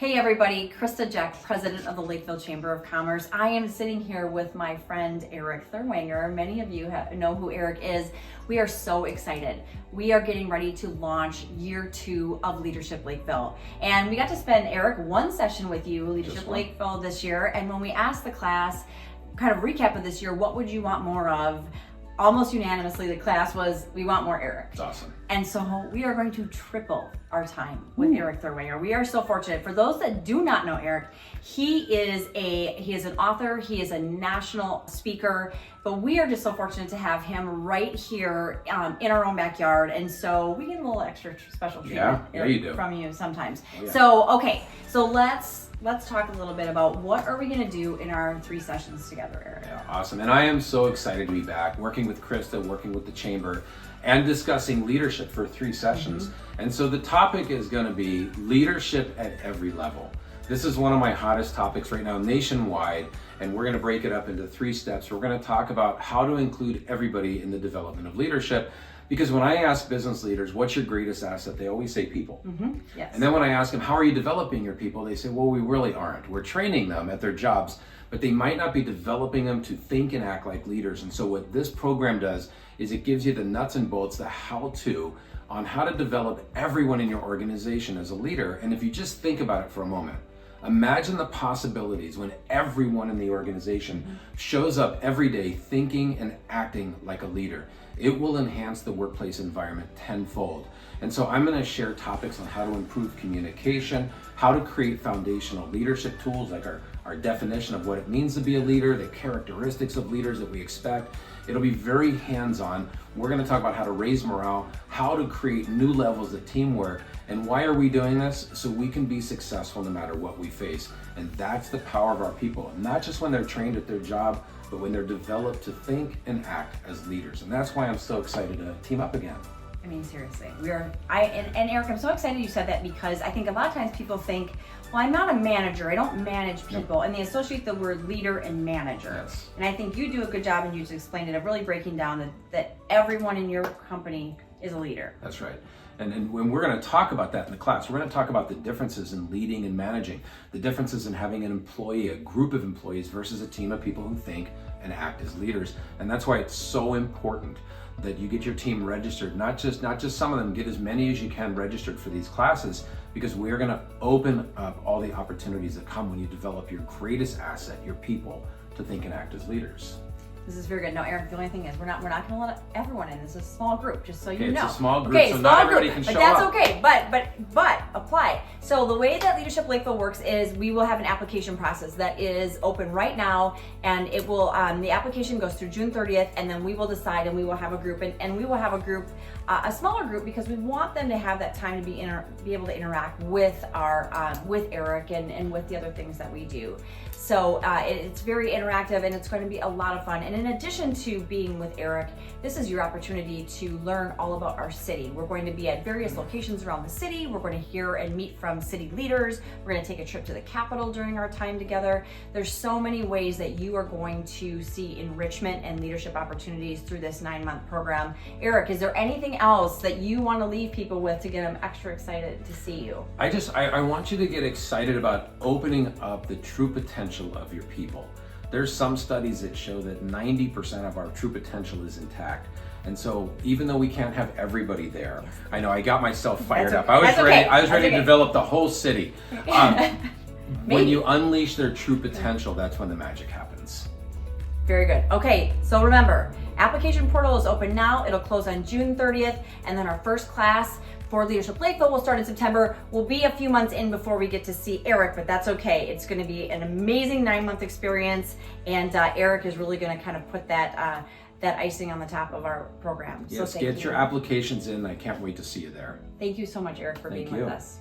Hey everybody, Krista Jack, President of the Lakeville Chamber of Commerce. I am sitting here with my friend Erik Therwanger. Many of you know who Erik is. We are so excited. We are getting ready to launch year 2 of Leadership Lakeville. And we got to spend, Erik, one session with you, Leadership Lakeville this year. And when we asked the class, kind of recap of this year, what would you want more of? Almost unanimously, the class was, we want more Erik. That's awesome. And so we are going to triple our time with Erik Therwanger. We are so fortunate. For those that do not know Erik, he is an author, he is a national speaker, but we are just so fortunate to have him right here in our own backyard. And so we get a little extra special treatment from you sometimes. Oh, yeah. So, okay, so let's talk a little bit about what are we going to do in our 3 sessions together, Erik. Yeah, awesome. And I am so excited to be back working with Krista, working with the Chamber, and discussing leadership for 3 sessions. And so the topic is going to be leadership at every level. This is one of my hottest topics right now nationwide, and we're going to break it up into 3 steps. We're going to talk about how to include everybody in the development of leadership. Because when I ask business leaders, what's your greatest asset? They always say people. Yes. And then when I ask them, how are you developing your people? They say, well, we really aren't. We're training them at their jobs, but they might not be developing them to think and act like leaders. And so what this program does is it gives you the nuts and bolts, the how-to on how to develop everyone in your organization as a leader. And if you just think about it for a moment, imagine the possibilities when everyone in the organization shows up every day thinking and acting like a leader. It will enhance the workplace environment tenfold. And so I'm going to share topics on how to improve communication, how to create foundational leadership tools like our definition of what it means to be a leader, the characteristics of leaders that we expect. It'll be very hands-on. We're going to talk about how to raise morale, how to create new levels of teamwork, and why are we doing this? So we can be successful no matter what we face. And that's the power of our people, not just when they're trained at their job, but when they're developed to think and act as leaders. And that's why I'm so excited to team up again. I mean, seriously, and Erik, I'm so excited you said that because I think a lot of times people think, well, I'm not a manager, I don't manage people, and they associate the word leader and manager. Yes. And I think you do a good job, and you just explained it, of really breaking down that everyone in your company is a leader. That's right. And when we're going to talk about that in the class, we're going to talk about the differences in leading and managing, the differences in having an employee, a group of employees versus a team of people who think and act as leaders. And that's why it's so important that you get your team registered, not just some of them, get as many as you can registered for these classes, because we're going to open up all the opportunities that come when you develop your greatest asset, your people, to think and act as leaders. This is very good. No, Erik, the only thing is we're not going to let everyone in. This is a small group, just so you know. It's a small group, so not everybody can show up. But that's okay. But apply. So the way that Leadership Lakeville works is we will have an application process that is open right now, and it will the application goes through June 30th, and then we will decide, and we will have a group, and we will have a group, a smaller group, because we want them to have that time to be able to interact with our with Erik and with the other things that we do. So it's very interactive, and it's going to be a lot of fun. And in addition to being with Erik, this is your opportunity to learn all about our city. We're going to be at various locations around the city. We're going to hear and meet from city leaders. We're going to take a trip to the Capitol during our time together. There's so many ways that you are going to see enrichment and leadership opportunities through this 9-month program. Erik, is there anything else that you want to leave people with to get them extra excited to see you? I want you to get excited about opening up the true potential of your people. There's some studies that show that 90% of our true potential is intact. And so even though we can't have everybody there, I know I got myself fired up. I was ready to develop the whole city. When you unleash their true potential, that's when the magic happens. Very good. Okay, so remember, application portal is open now. It'll close on June 30th, and then our first class for Leadership Lakeville will start in September. We'll be a few months in before we get to see Erik, but that's okay. It's going to be an amazing 9-month experience, and Erik is really going to kind of put that icing on the top of our program. Yes, so get your applications in. I can't wait to see you there. Thank you so much, Erik, for being with us.